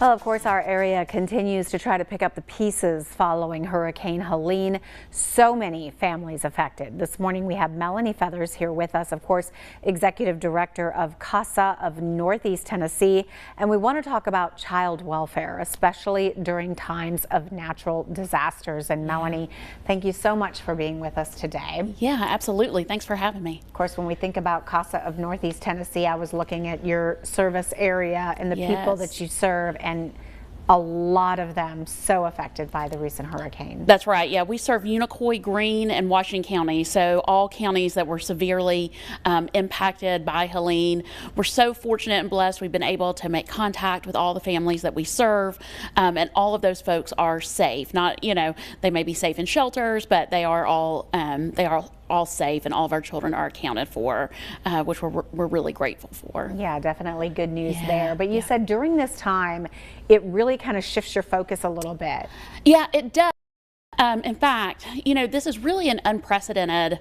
Well, of course, our area continues to try to pick up the pieces following Hurricane Helene. So many families affected. This morning, we have Melanie Feathers here with us, of course, Executive Director of CASA of Northeast Tennessee. And we want to talk about child welfare, especially during times of natural disasters. And Melanie, thank you so much for being with us today. Yeah, absolutely. Thanks for having me. Of course, when we think about CASA of Northeast Tennessee, I was looking at your service area and the people that you serve, and a lot of them so affected by the recent hurricane. That's right. Yeah, we serve Unicoi, Greene, and Washington County, so all counties that were severely impacted by Helene. We're so fortunate and blessed. We've been able to make contact with all the families that we serve, and all of those folks are safe. Not, they may be safe in shelters, but they are all safe, and all of our children are accounted for, which we're really grateful for. Yeah, definitely good news there. But you said during this time, it really kind of shifts your focus a little bit. Yeah, it does. In fact, this is really an unprecedented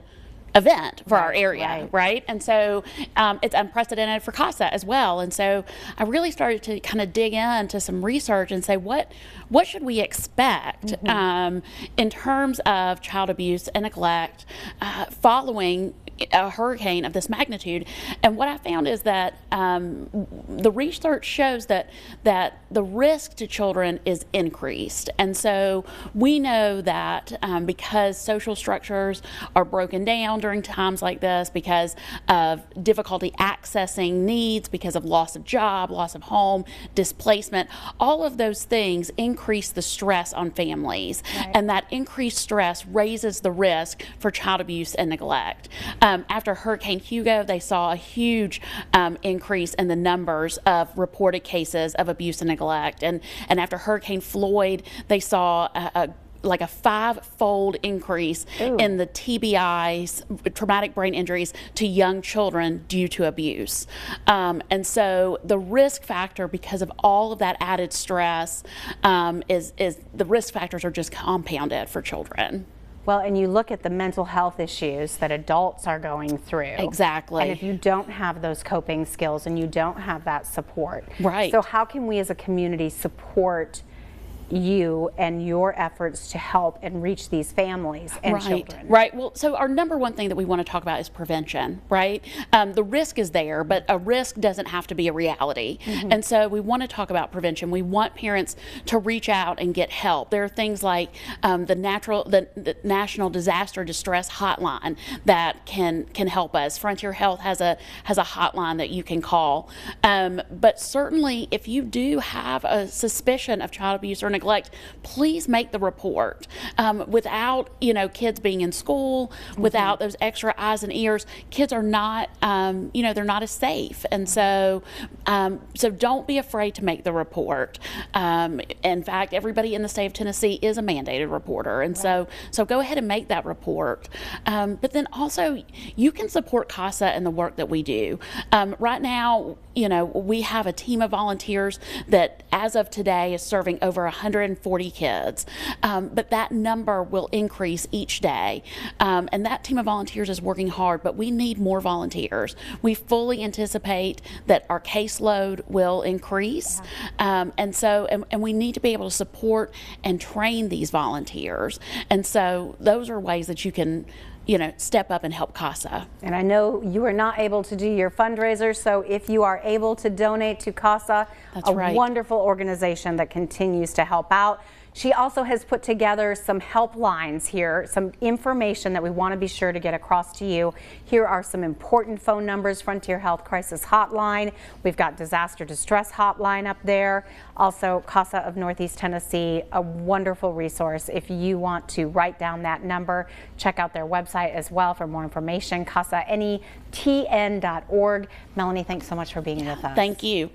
event for our area, right? And so it's unprecedented for CASA as well. And so I really started to kind of dig into some research and say, what should we expect in terms of child abuse and neglect following a hurricane of this magnitude? And what I found is that the research shows that the risk to children is increased. And so we know that because social structures are broken down during times like this, because of difficulty accessing needs, because of loss of job, loss of home, displacement, all of those things increase the stress on families. And that increased stress raises the risk for child abuse and neglect. After Hurricane Hugo, they saw a huge increase in the numbers of reported cases of abuse and neglect. And after Hurricane Floyd, they saw like a 5-fold increase in the TBIs, traumatic brain injuries, to young children due to abuse. And so the risk factor, because of all of that added stress, is the risk factors are just compounded for children. Well, and you look at the mental health issues that adults are going through. Exactly. And if you don't have those coping skills and you don't have that support. Right. So how can we as a community support you and your efforts to help and reach these families and children? Right. Well, so our number one thing that we want to talk about is prevention, right? The risk is there, but a risk doesn't have to be a reality. And so we want to talk about prevention. We want parents to reach out and get help. There are things like the National Disaster Distress Hotline that can help us. Frontier Health has a hotline that you can call. But certainly, if you do have a suspicion of child abuse or neglect, please make the report. Without kids being in school, without those extra eyes and ears, kids are not they're not as safe. And so don't be afraid to make the report. In fact, everybody in the state of Tennessee is a mandated reporter, and so go ahead and make that report. But then also, you can support CASA and the work that we do. Right now, we have a team of volunteers that, as of today, is serving over 140 kids, but that number will increase each day, and that team of volunteers is working hard, but we need more volunteers. We fully anticipate that our caseload will increase, and we need to be able to support and train these volunteers, and so those are ways that you can step up and help CASA. And I know you are not able to do your fundraiser, so if you are able to donate to CASA, wonderful organization that continues to help out. She also has put together some helplines here, some information that we want to be sure to get across to you. Here are some important phone numbers: Frontier Health Crisis Hotline. We've got Disaster Distress Hotline up there. Also, CASA of Northeast Tennessee, a wonderful resource. If you want to write down that number, check out their website as well for more information, CASANETN.org. Melanie, thanks so much for being with us. Thank you.